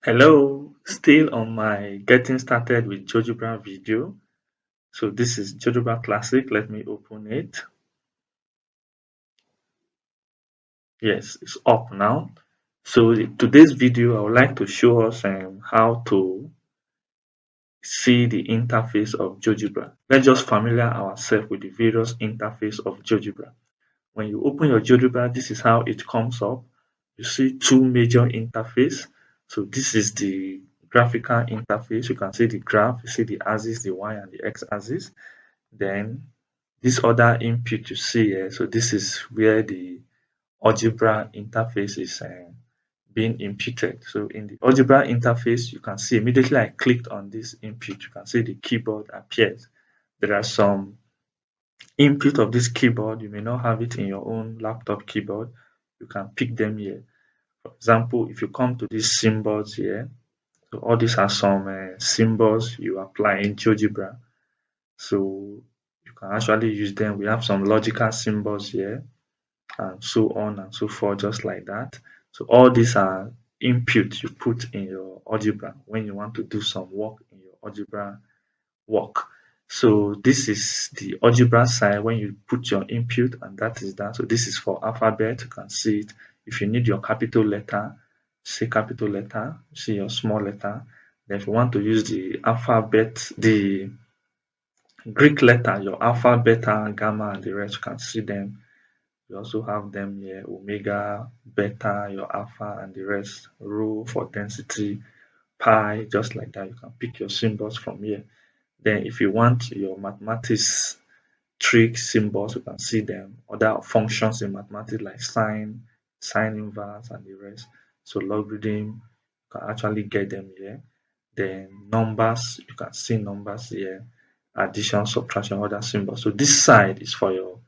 Hello, still on my getting started with Geogebra video. So this is Geogebra Classic. Let me open it. Yes, it's up now. So today's video, I would like to show us how to see the interface of Geogebra. Let's just familiar ourselves with the various interface of Geogebra. When you open your Geogebra, this is how it comes up. You see two major interface. So this is the graphical interface. You can see the graph, you see the axis, the y and the x axis. Then this other input you see here. So this is where the algebra interface is being imputed. So in the algebra interface, you can see immediately I clicked on this input, you can see the keyboard appears. There are some input of this keyboard. You may not have it in your own laptop keyboard. You can pick them here. For example, if you come to these symbols here, so all these are some symbols you apply in GeoGebra. So you can actually use them. We have some logical symbols here and so on and so forth, just like that. So all these are input you put in your algebra when you want to do some work in your algebra work. So this is the algebra side when you put your input, and that is that. So this is for alphabet. You can see it. If you need your capital letter, say capital letter, see your small letter. Then if you want to use the alphabet, the Greek letter, your alpha, beta, gamma, and the rest, you can see them. You also have them here, omega, beta, your alpha, and the rest, rho for density, pi, just like that. You can pick your symbols from here. Then if you want your mathematics trig symbols, you can see them. Other functions in mathematics like sine, sine inverse, and the rest. So logarithm, you can actually get them here. Then numbers, you can see numbers here. Addition, subtraction, other symbols. So this side is for your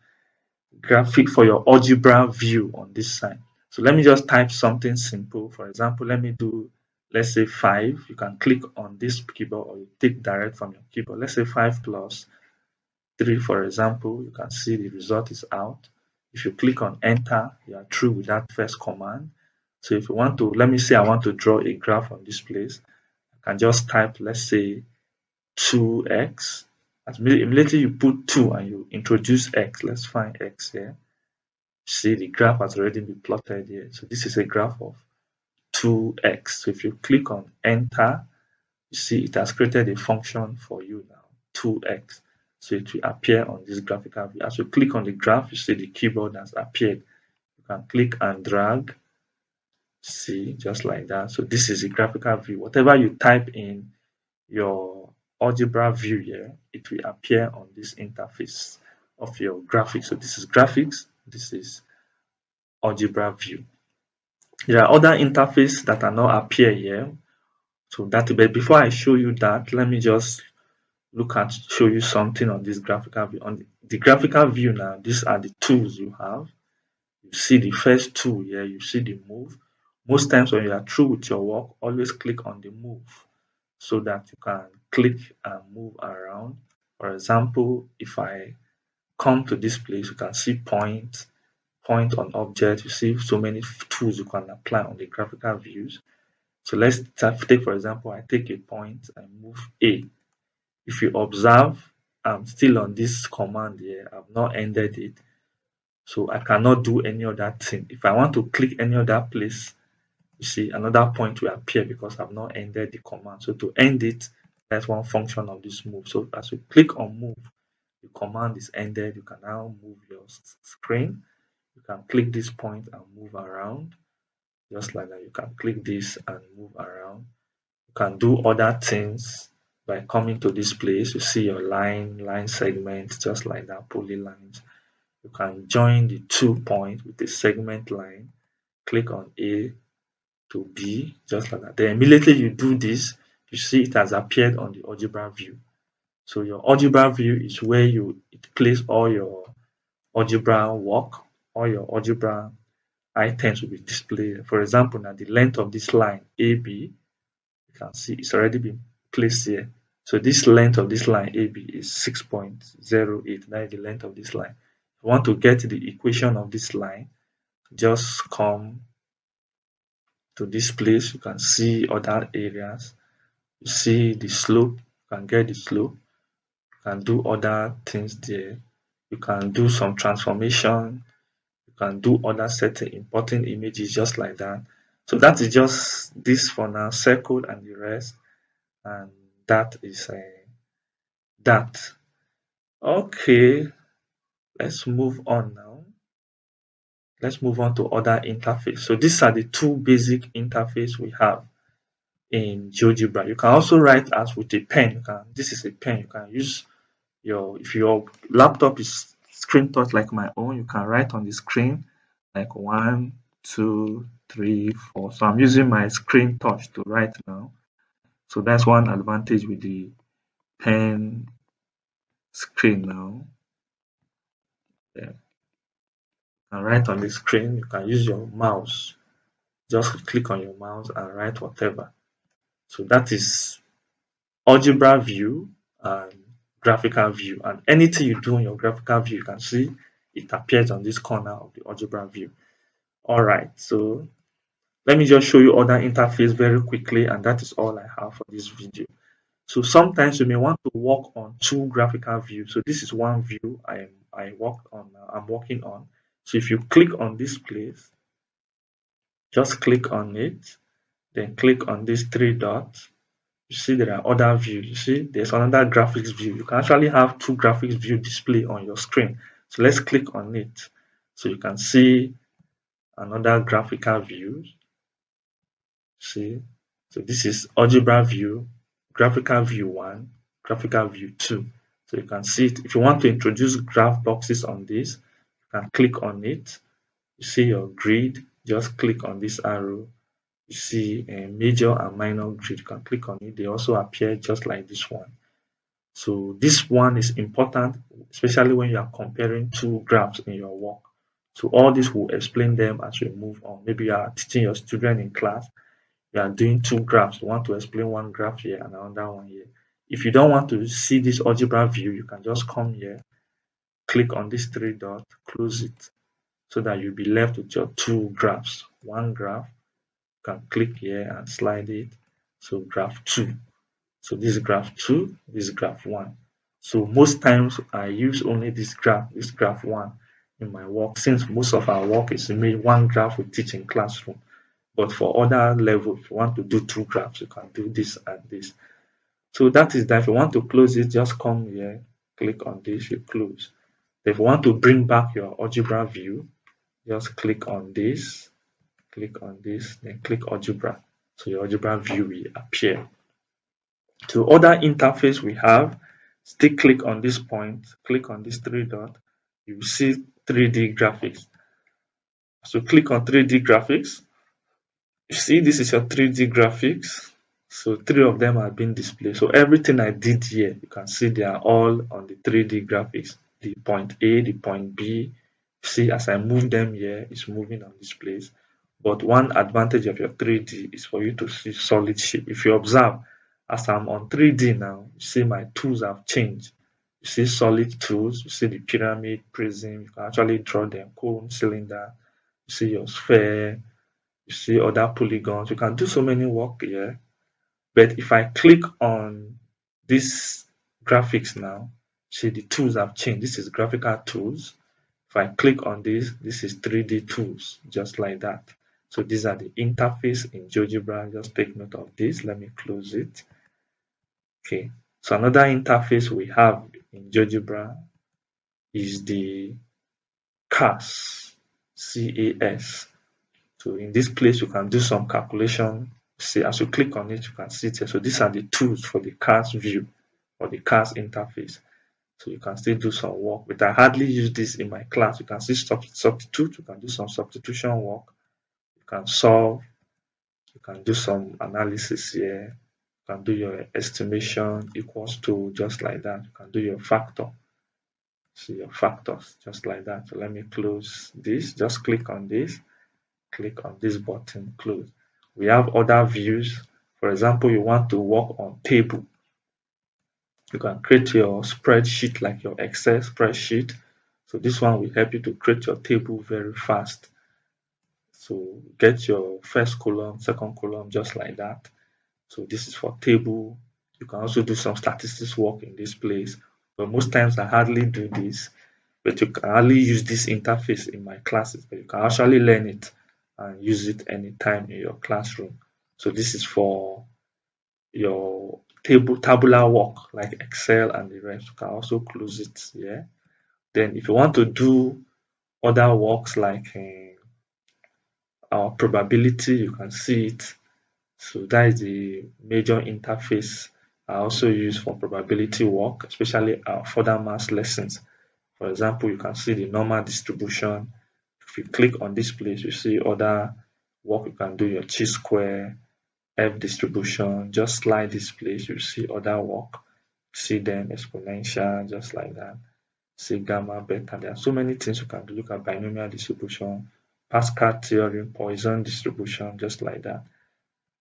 graphic, for your algebra view on this side. So let me just type something simple. For example, let me do, let's say 5. You can click on this keyboard or you take direct from your keyboard. Let's say 5 plus 3, for example. You can see the result is out. If you click on enter, you are through with that first command. So if you want to, let me say I want to draw a graph on this place, I can just type, let's say 2x. As immediately you put 2 and you introduce x, let's find x here. See, the graph has already been plotted here. So this is a graph of 2x. So if you click on enter, you see it has created a function for you now, 2x. So it will appear on this graphical view. As you click on the graph, you see the keyboard has appeared. You can click and drag, see, just like that. So this is a graphical view. Whatever you type in your algebra view here, it will appear on this interface of your graphics. So this is graphics, this is algebra view. There are other interfaces that are not appear here. So that, but before I show you that, let me just show you something on this graphical view. On the graphical view now, these are the tools you have. You see the first tool here, you see the move. Most times when you are through with your work, always click on the move so that you can click and move around. For example, if I come to this place, you can see point on object. You see so many tools you can apply on the graphical views. So let's take, for example, I take a point and move A. If you observe, I'm still on this command here. I've not ended it. So I cannot do any other thing. If I want to click any other place, you see another point will appear because I've not ended the command. So to end it, that's one function of this move. So as you click on move, the command is ended. You can now move your screen. You can click this point and move around. Just like that, you can click this and move around. You can do other things by coming to this place. You see your line segment, just like that, polylines. You can join the 2 points with the segment line. Click on A to B, just like that. Then immediately you do this, you see it has appeared on the algebra view. So your algebra view is where it place all your algebra work, all your algebra items will be displayed. For example, now the length of this line AB, you can see it's already been placed here. So this length of this line AB is 6.08. That is the length of this line. If you want to get the equation of this line, just come to this place, you can see other areas. You see the slope, you can get the slope, you can do other things there. You can do some transformation, you can do other setting, importing images just like that. So that is just this for now, circle and the rest, and that is that. Okay, let's move on now. Let's move on to other interface. So these are the two basic interface we have in Geogebra. You can also write as with a pen. This is a pen. You can use if your laptop is screen touch like my own, you can write on the screen like 1, 2, 3, 4. So I'm using my screen touch to write now. So that's one advantage with the pen screen now. Yeah. And write on the screen, you can use your mouse. Just click on your mouse and write whatever. So that is algebra view and graphical view. And anything you do in your graphical view, you can see it appears on this corner of the algebra view. All right, so let me just show you other interface very quickly, and that is all I have for this video. So sometimes you may want to work on two graphical views. So this is one view I'm working on. So if you click on this place, just click on it, then click on these three dots. You see there are other views. You see there's another graphics view. You can actually have two graphics view display on your screen. So let's click on it. So you can see another graphical view. See, so this is algebra view, graphical view 1, graphical view 2. So you can see it. If you want to introduce graph boxes on this, you can click on it. You see your grid, just click on this arrow. You see a major and minor grid, you can click on it. They also appear just like this one. So this one is important, especially when you are comparing two graphs in your work. So all this will explain them as we move on. Maybe you are teaching your student in class, you are doing two graphs. You want to explain one graph here and another one here. If you don't want to see this algebra view, you can just come here, click on this three dots, close it, so that you'll be left with your two graphs. One graph, you can click here and slide it. So graph 2. So this is graph 2, this is graph 1. So most times I use only this graph 1 in my work, since most of our work is made one graph we teach in classroom. But for other levels, if you want to do two graphs, you can do this and this. So that is that. If you want to close it, just come here, click on this, you close. If you want to bring back your algebra view, just click on this, then click algebra. So your algebra view will appear. To other interface we have, still click on this point, click on this three dot, you will see 3D graphics. So click on 3D graphics. You see, this is your 3D graphics. So three of them are being displayed. So everything I did here, you can see they are all on the 3D graphics. The point A, the point B. See, as I move them here, it's moving on this place. But one advantage of your 3D is for you to see solid shape. If you observe, as I'm on 3D now, you see my tools have changed. You see solid tools, you see the pyramid, prism, you can actually draw them, cone, cylinder, you see your sphere, you see other polygons. You can do so many work here. But if I click on this graphics now, see the tools have changed. This is graphical tools. If I click on this, this is 3D tools, just like that. So these are the interface in Geogebra. Just take note of this. Let me close it. Okay. So another interface we have in Geogebra is the CAS, CAS. So in this place, you can do some calculation. See, as you click on it, you can see it here. So these are the tools for the CAS view or the CAS interface. So you can still do some work, but I hardly use this in my class. You can see substitute, you can do some substitution work, you can solve, you can do some analysis here, you can do your estimation equals to, just like that. You can do your factor, see your factors, just like that. So let me close this, just click on this button, close. We have other views. For example, you want to work on table. You can create your spreadsheet like your Excel spreadsheet. So this one will help you to create your table very fast. So get your first column, second column, just like that. So this is for table. You can also do some statistics work in this place, but most times I hardly do this. But you can hardly use this interface in my classes, but you can actually learn it and use it anytime in your classroom. So this is for your tabular work like Excel and the rest. You can also close it here. Then if you want to do other works like our probability, you can see it. So that is the major interface I also use for probability work, especially our further maths lessons. For example, you can see the normal distribution. If you click on this place, you see other work you can do, your chi-square, F distribution. Just slide this place, you see other work. See then exponential, just like that. See gamma, beta. There are so many things you can do. Look at binomial distribution, Pascal theorem, Poisson distribution, just like that.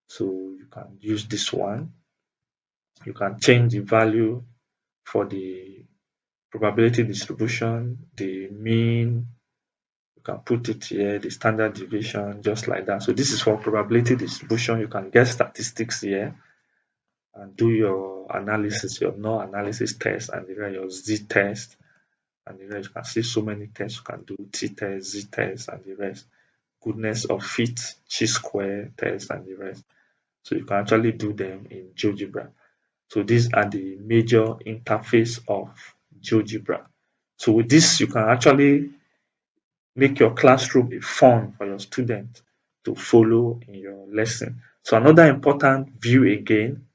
So you can use this one. You can change the value for the probability distribution, the mean. You can put it here, the standard deviation, just like that. So this is for probability distribution. You can get statistics here and do your analysis, your null analysis test, and your Z test, and the rest. You can see so many tests you can do: T test, Z test, and the rest. Goodness of fit, chi-square test, and the rest. So you can actually do them in Geogebra. So these are the major interface of Geogebra. So with this, you can actually make your classroom a fun for your students to follow in your lesson. So another important view again,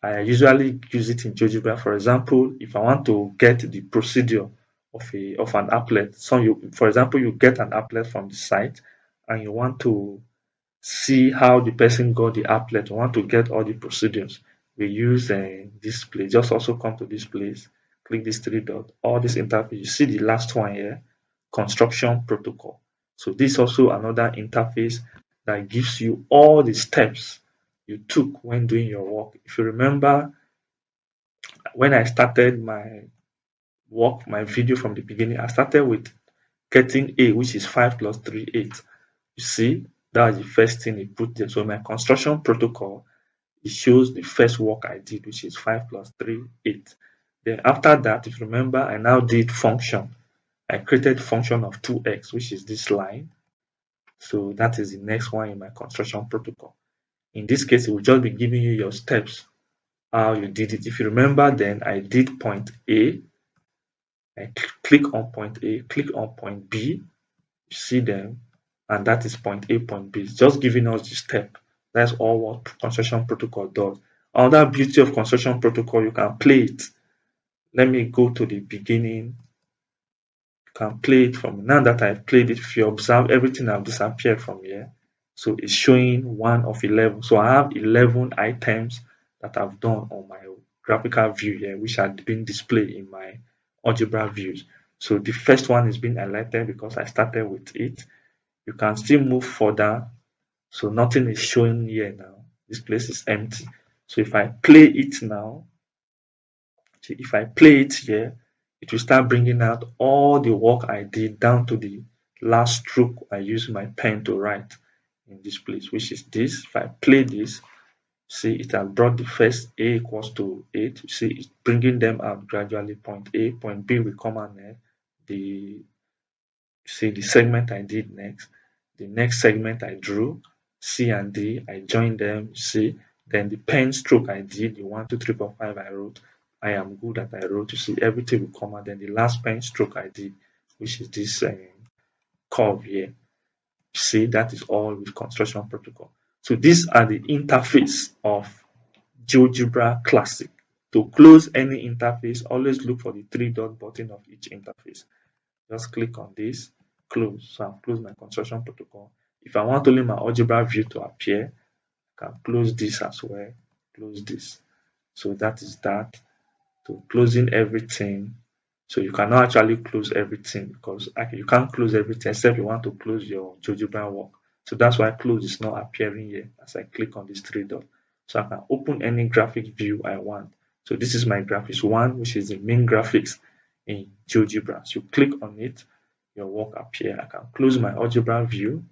I usually use it in Geogebra. For example, if I want to get the procedure of an applet, so for example, you get an applet from the site and you want to see how the person got the applet. You want to get all the procedures. We use this place. Just also come to this place, click this three dot, all this interface. You see the last one here, construction protocol. So this is also another interface that gives you all the steps you took when doing your work. If you remember, when I started my work, my video from the beginning, I started with getting A, which is 5 plus 3, 8. You see, that's the first thing it put there. So my construction protocol, it shows the first work I did, which is 5 plus 3, 8. Then after that, if you remember, I now did function. I created function of 2x, which is this line. So that is the next one in my construction protocol. In this case, it will just be giving you your steps, how you did it. If you remember, then I did point A. I click on point A, click on point B, you see them, and that is point A, point B. It's just giving us the step. That's all what construction protocol does. Another beauty of construction protocol, you can play it. Let me go to the beginning. You can play it from now that I've played it. If you observe, everything have disappeared from here. So it's showing 1 of 11. So I have 11 items that I've done on my graphical view here, which had been displayed in my algebra views. So the first one is being highlighted because I started with it. You can still move further. So nothing is showing here now. This place is empty. So if I play it now, if I play it here, it will start bringing out all the work I did down to the last stroke I used my pen to write in this place, which is this. If I play this, see it has brought the first A equals to 8. You see it's bringing them out gradually. Point A, point B will come out next. See the segment I did next. The next segment I drew, C and D, I joined them, see. Then the pen stroke I did, the 1, 2, 3, 4, 5 I wrote. I am good that I wrote. You see, everything will come out. Then the last pen stroke I did, which is this curve here. See, that is all with construction protocol. So these are the interface of GeoGebra Classic. To close any interface, always look for the three dot button of each interface. Just click on this, close. So I've closed my construction protocol. If I want only my algebra view to appear, I can close this as well, close this. So that is that. So closing everything. So you cannot actually close everything because you can't close everything except you want to close your GeoGebra work. So that's why close is not appearing here as I click on this three dot. So I can open any graphic view I want. So this is my graphics one, which is the main graphics in GeoGebra. So you click on it, your work appear. I can close my algebra view.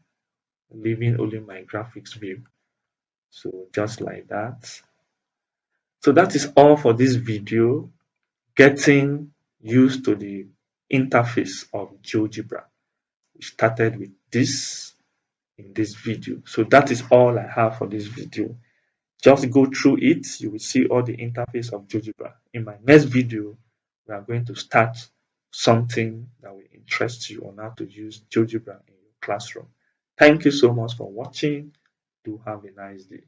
leaving only my graphics view. So just like that. So that is all for this video, getting used to the interface of GeoGebra. We started with this in this video. So that is all I have for this video. Just go through it. You will see all the interface of GeoGebra. In my next video, we are going to start something that will interest you on how to use GeoGebra in your classroom. Thank you so much for watching. Do have a nice day.